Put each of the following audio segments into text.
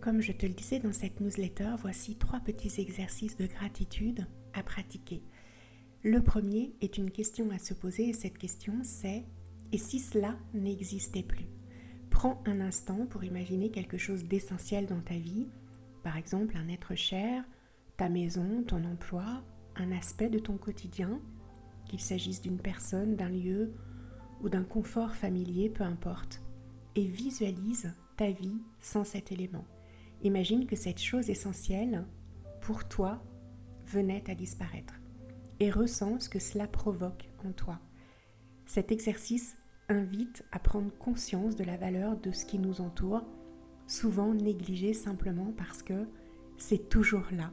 Comme je te le disais dans cette newsletter, voici 3 petits exercices de gratitude à pratiquer. Le premier est une question à se poser et cette question c'est « Et si cela n'existait plus ?» Prends un instant pour imaginer quelque chose d'essentiel dans ta vie, par exemple un être cher, ta maison, ton emploi, un aspect de ton quotidien, qu'il s'agisse d'une personne, d'un lieu ou d'un confort familier, peu importe, et visualise ta vie sans cet élément. Imagine que cette chose essentielle, pour toi, venait à disparaître et ressens ce que cela provoque en toi. Cet exercice invite à prendre conscience de la valeur de ce qui nous entoure, souvent négligé simplement parce que c'est toujours là.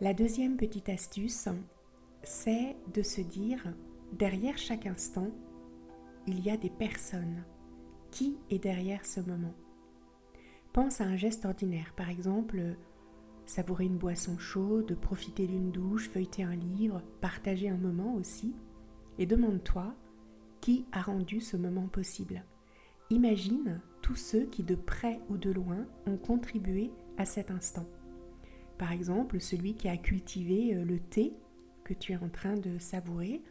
La deuxième petite astuce, c'est de se dire, derrière chaque instant, il y a des personnes. Qui est derrière ce moment ? Pense à un geste ordinaire, par exemple, savourer une boisson chaude, profiter d'une douche, feuilleter un livre, partager un moment aussi, et demande-toi qui a rendu ce moment possible. Imagine tous ceux qui, de près ou de loin, ont contribué à cet instant. Par exemple, celui qui a cultivé le thé que tu es en train de savourer,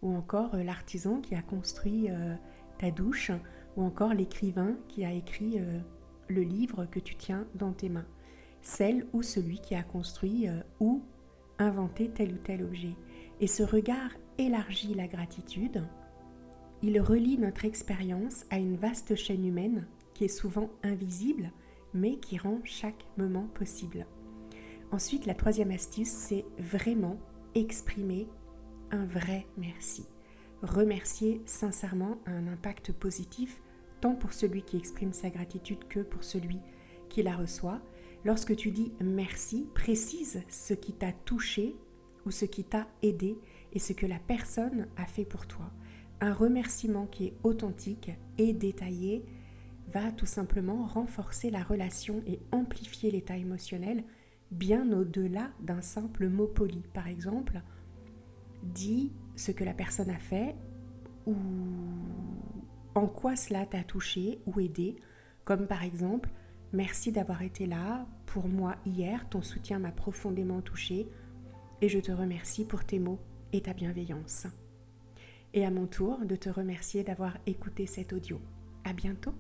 ou encore l'artisan qui a construit ta douche, ou encore l'écrivain qui a écrit le livre que tu tiens dans tes mains. Celle ou celui qui a construit ou inventé tel ou tel objet. Et ce regard élargit la gratitude. Il relie notre expérience à une vaste chaîne humaine qui est souvent invisible, mais qui rend chaque moment possible. Ensuite, la troisième astuce, c'est vraiment exprimer un vrai merci. Remercier sincèrement a un impact positif, tant pour celui qui exprime sa gratitude que pour celui qui la reçoit. Lorsque tu dis merci, précise ce qui t'a touché ou ce qui t'a aidé et ce que la personne a fait pour toi. Un remerciement qui est authentique et détaillé va tout simplement renforcer la relation et amplifier l'état émotionnel bien au-delà d'un simple mot poli. Par exemple, dis ce que la personne a fait ou en quoi cela t'a touché ou aidé, comme par exemple « Merci d'avoir été là pour moi hier, ton soutien m'a profondément touché et je te remercie pour tes mots et ta bienveillance. » Et à mon tour de te remercier d'avoir écouté cet audio. À bientôt.